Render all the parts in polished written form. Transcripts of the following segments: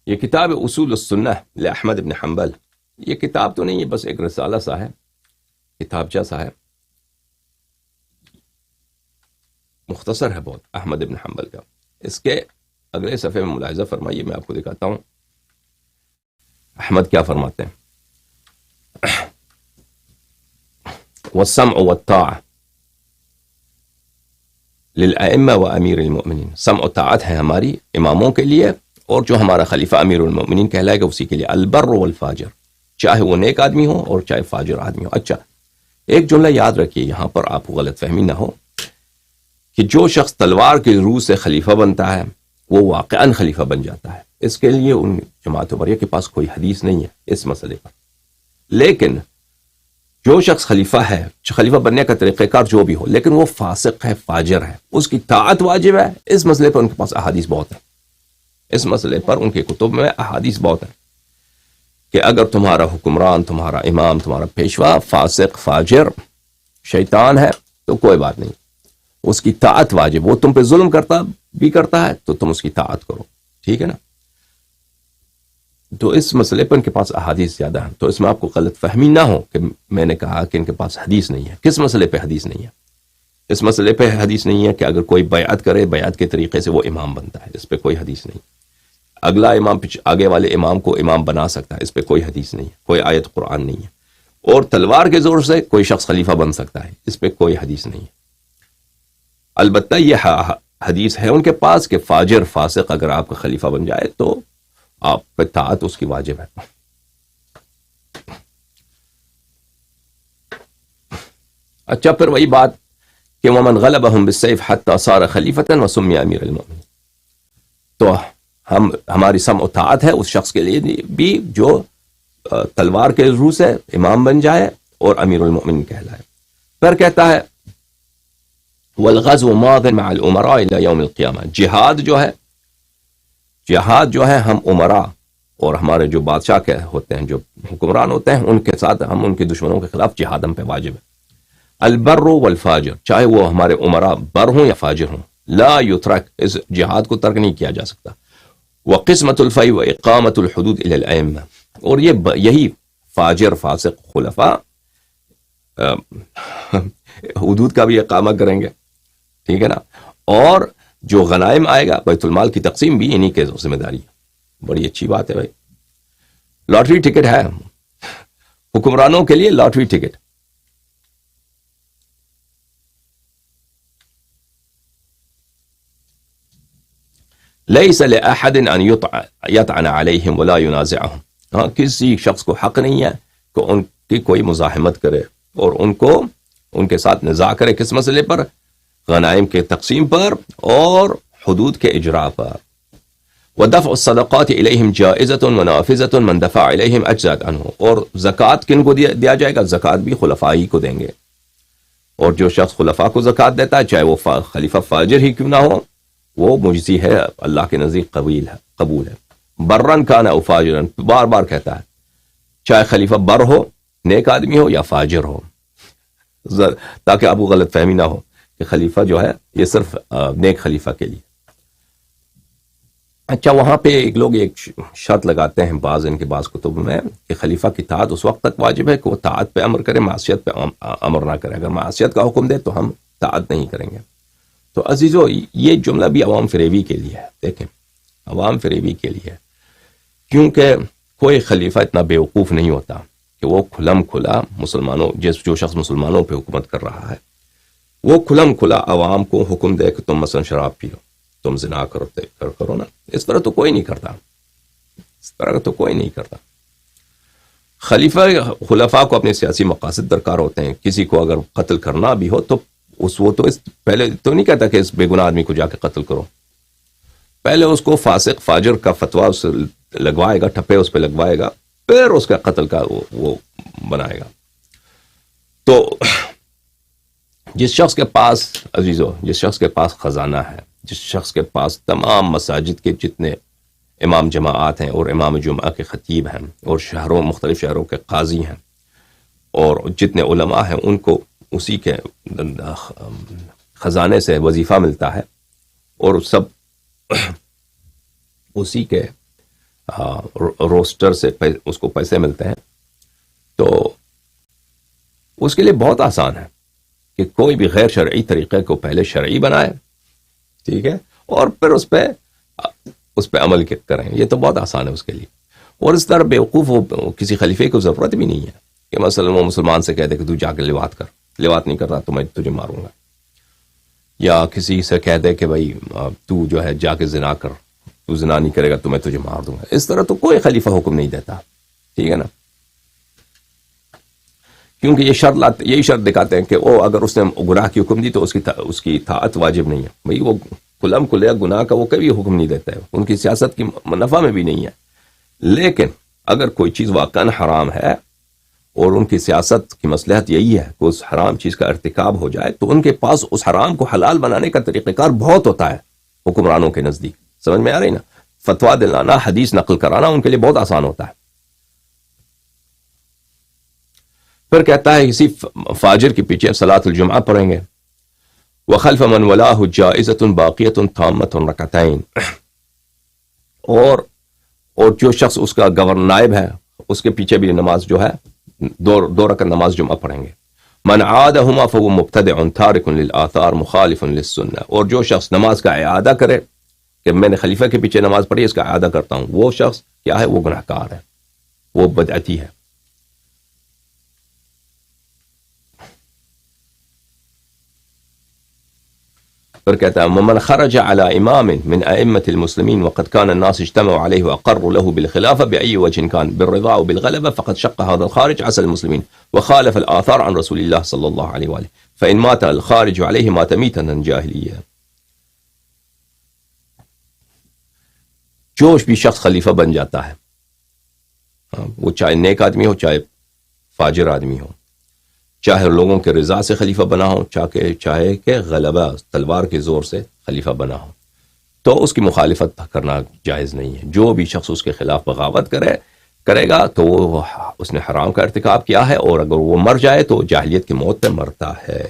یہ کتاب اصول السنہ لأحمد بن حنبل، یہ کتاب تو نہیں ہے، بس ایک رسالہ سا ہے، کتابچہ سا ہے، مختصر ہے بہت احمد بن حنبل کا۔ اس کے اگلے صفحے میں ملاحظہ فرمائیے، میں آپ کو دکھاتا ہوں احمد کیا فرماتے ہیں۔ والسمع والطاعة للأئمة وأمير المؤمنين، سمع و طاعت ہے ہماری اماموں کے لیے اور جو ہمارا خلیفہ امیر المؤمنین کہلائے گا اسی کے لیے، البر والفاجر، چاہے وہ نیک آدمی ہو اور چاہے فاجر آدمی ہو۔ اچھا ایک جملہ یاد رکھیے یہاں پر، آپ کو غلط فہمی نہ ہو، کہ جو شخص تلوار کے روح سے خلیفہ بنتا ہے وہ واقعاً خلیفہ بن جاتا ہے۔ اس کے لیے ان جماعت بریہ کے پاس کوئی حدیث نہیں ہے اس مسئلے پر، لیکن جو شخص خلیفہ ہے، خلیفہ بننے کا طریقہ کار جو بھی ہو، لیکن وہ فاسق ہے، فاجر ہے، اس کی طاعت واجب ہے، اس مسئلے پر ان کے پاس احادیث بہت ہیں، اس مسئلے پر ان کے کتب میں احادیث بہت ہیں کہ اگر تمہارا حکمران، تمہارا امام، تمہارا پیشوا فاسق، فاجر، شیطان ہے تو کوئی بات نہیں، اس کی طاعت واجب، وہ تم پہ ظلم کرتا ہے تو تم اس کی طاعت کرو، ٹھیک ہے نا۔ تو اس مسئلے پر ان کے پاس احادیث زیادہ ہیں، تو اس میں آپ کو غلط فہمی نہ ہو کہ میں نے کہا کہ ان کے پاس حدیث نہیں ہے۔ کس مسئلے پہ حدیث نہیں ہے؟ اس مسئلے پہ حدیث نہیں ہے کہ اگر کوئی بیعت کرے، بیعت کے طریقے سے وہ امام بنتا ہے، اس پہ کوئی حدیث نہیں۔ اگلا امام آگے والے امام کو امام بنا سکتا ہے، اس پہ کوئی حدیث نہیں ہے، کوئی آیت قرآن نہیں ہے۔ اور تلوار کے زور سے کوئی شخص خلیفہ بن سکتا ہے، اس پہ کوئی حدیث نہیں ہے۔ البتہ یہ حدیث ہے ان کے پاس کہ فاجر، فاسق اگر آپ کا خلیفہ بن جائے تو آپ پہ طاعت اس کی واجب ہے۔ اچھا پھر وہی بات کہ ومن غلبهم بالسيف حتى صار خلیفة وسمي امیر المؤمنین، تو ہماری سمع و طاعت ہے اس شخص کے لیے بھی جو تلوار کے روح سے امام بن جائے اور امیر المؤمنین کہلائے۔ پھر کہتا ہے والغزو ماض مع الامراء الى يوم القیامہ، جہاد جو ہے ہم امراء اور ہمارے جو بادشاہ کے ہوتے ہیں، جو حکمران ہوتے ہیں، ان کے ساتھ ہم ان کے دشمنوں کے خلاف جہاد ہم پہ واجب ہے۔ البر والفاجر، چاہے وہ ہمارے امراء بر ہوں یا فاجر ہوں، لا یترک، اس جہاد کو ترک نہیں کیا جا سکتا۔ وقسمۃ الفیء واقامۃ الحدود الی الائمہ، اور یہی فاجر، فاسق، خلفاء حدود کا بھی اقامہ کریں گے، ٹھیک ہے نا۔ اور جو غنائم آئے گا، بیت المال کی تقسیم بھی انہی کے ذمہ داری ہے۔ بڑی اچھی بات ہے بھائی، لاٹری ٹکٹ ہے حکمرانوں کے لیے، لاٹری ٹکٹ۔ لیس لأحد ان یطعن علیہم ولا ینازعہم، ہاں کسی شخص کو حق نہیں ہے کہ ان کی کوئی مزاحمت کرے اور ان کے ساتھ نزاع کرے، کس مسئلے پر؟ غنائم کے تقسیم پر اور حدود کے اجراء پر۔ ودفع الصدقات الیہم جائزۃ ونافذۃ من دفع الیہم اجزاء عنہ، اور زکوٰۃ کن کو دیا جائے گا؟ زکوٰۃ بھی خلفاء ہی کو دیں گے، اور جو شخص خلفاء کو زکوٰۃ دیتا ہے چاہے وہ خلیفہ فاجر ہی کیوں نہ ہو، وہ مجزی ہے، اللہ کے نزدیک قبول ہے۔ برن کان او فاجرن، بار بار کہتا ہے چاہے خلیفہ بر ہو، نیک آدمی ہو، یا فاجر ہو، تاکہ آپ کو غلط فہمی نہ ہو کہ خلیفہ جو ہے یہ صرف نیک خلیفہ کے لیے۔ اچھا وہاں پہ لوگ ایک شرط لگاتے ہیں بعض ان کے بعض کتب میں کہ خلیفہ کی طاعت اس وقت تک واجب ہے کہ وہ طاعت پہ امر کرے، معصیت پہ امر نہ کرے، اگر معصیت کا حکم دے تو ہم طاعت نہیں کریں گے۔ تو عزیزو یہ جملہ بھی عوام فریبی کے لیے ہے، دیکھیں عوام فریبی کے لیے ہے، کیونکہ کوئی خلیفہ اتنا بیوقوف نہیں ہوتا کہ وہ کھلم کھلا مسلمانوں، جو شخص مسلمانوں پہ حکومت کر رہا ہے وہ کھلم کھلا عوام کو حکم دے کہ تم مثلا شراب پیو، تم زنا کرو نا، اس طرح تو کوئی نہیں کرتا، اس طرح تو کوئی نہیں کرتا۔ خلفاء کو اپنے سیاسی مقاصد درکار ہوتے ہیں، کسی کو اگر قتل کرنا بھی ہو تو پہلے تو نہیں کہتا کہ اس بے گناہ آدمی کو جا کے قتل کرو، پہلے اس کو فاسق فاجر کا فتویٰ لگوائے گا، ٹھپے اس پہ لگوائے گا، پھر اس کا قتل کا وہ بنائے گا۔ تو جس شخص کے پاس عزیزو، جس شخص کے پاس خزانہ ہے، جس شخص کے پاس تمام مساجد کے جتنے امام جماعات ہیں اور امام جمعہ کے خطیب ہیں اور مختلف شہروں کے قاضی ہیں اور جتنے علماء ہیں، ان کو اسی کے خزانے سے وظیفہ ملتا ہے اور سب اسی کے روسٹر سے اس کو پیسے ملتے ہیں، تو اس کے لیے بہت آسان ہے کہ کوئی بھی غیر شرعی طریقے کو پہلے شرعی بنائے، ٹھیک ہے، اور پھر اس پہ عمل کریں. یہ تو بہت آسان ہے اس کے لیے. اور اس طرح بیوقوف ہو کسی خلیفے کو ضرورت بھی نہیں ہے کہ مثلا وہ مسلمان سے کہہ دے کہ تو جا کے لواط کر، لواط نہیں کر رہا تو میں تجھے ماروں گا، یا کسی سے کہہ دے کہ بھائی تو جو ہے جا کے زنا کر، تو زنا نہیں کرے گا تو میں تجھے مار دوں گا. اس طرح تو کوئی خلیفہ حکم نہیں دیتا، ٹھیک ہے نا، کیونکہ یہی شرط دکھاتے ہیں کہ اگر اس نے گناہ کی حکم دی تو اس کی اطاعت واجب نہیں ہے. بھائی وہ کلم کلیہ گناہ کا وہ کبھی حکم نہیں دیتا ہے، ان کی سیاست کی نفع میں بھی نہیں ہے. لیکن اگر کوئی چیز واقعاً حرام ہے اور ان کی سیاست کی مصلحت یہی ہے کہ اس حرام چیز کا ارتکاب ہو جائے، تو ان کے پاس اس حرام کو حلال بنانے کا طریقہ کار بہت ہوتا ہے حکمرانوں کے نزدیک. سمجھ میں آ رہی نا؟ فتویٰ دلانا، حدیث نقل کرانا ان کے لیے بہت آسان ہوتا ہے. پھر کہتا ہے اسی فاجر کے پیچھے صلاۃ الجمعہ پڑھیں گے. وخلف من ولاہ جائزۃ باقیۃ تامۃ رکعتین، اور جو شخص اس کا گورنر نائب ہے اس کے پیچھے بھی نماز جو ہے دو رکعت نماز جمعہ پڑھیں گے. من عادہما فهو مبتدع تارک للآثار مخالف للسنہ، اور جو شخص نماز کا اعادہ کرے کہ میں نے خلیفہ کے پیچھے نماز پڑھی اس کا اعادہ کرتا ہوں، وہ شخص کیا ہے؟ وہ گناہ کار ہے، وہ بدعتی ہے. پھر کہتا ہے من خرج على امام من ائمة المسلمين وقد كان الناس اجتمعوا عليه واقروا له بالخلافه باي وجه كان بالرضا او بالغلبه فقد شق هذا الخارج عسى المسلمين وخالف الاثار عن رسول الله صلى الله عليه واله فان مات الخارج عليه مات ميتا جاهليا. جو بھی شخص خلیفہ بن جاتا ہے، وہ چاہے نیک آدمی ہو چاہے فاجر آدمی ہو، چاہے لوگوں کے رضا سے خلیفہ بنا ہو چاہے کہ غلبہ تلوار کے زور سے خلیفہ بنا ہو، تو اس کی مخالفت کرنا جائز نہیں ہے. جو بھی شخص اس کے خلاف بغاوت کرے گا تو اس نے حرام کا ارتکاب کیا ہے، اور اگر وہ مر جائے تو جاہلیت کی موت پہ مرتا ہے.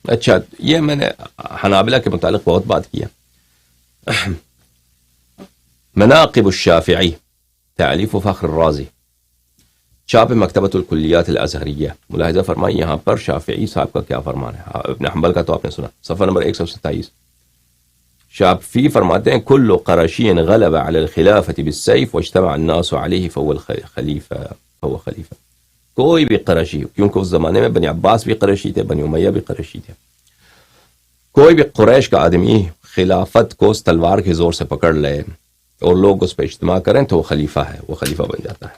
اچھا، یہ میں نے حنابلہ کے متعلق بہت بات کیا. مناقب الشافعی تالیف فخر الرازی، چھاپ مکتبۃ الکلیات الازہریہ. ملاحظہ فرمائیں یہاں پر شافعی صاحب کا کیا فرمان ہے. ابن حنبل کا تو آپ نے سنا، صفحہ نمبر 127. شافعی فرماتے ہیں کل قرشی غلب علی الخلافۃ بالسیف واجتمع الناس علیہ فهو خلیفہ. کوئی بھی قریشی، کیونکہ اس زمانے میں بنی عباس بھی قریشی تھے، بنی امیہ بھی قریشی تھے، کوئی بھی قریش کا آدمی خلافت کو تلوار کے زور سے پکڑ لے اور لوگ اس پہ اجتماع کریں تو وہ خلیفہ ہے، وہ خلیفہ بن جاتا ہے.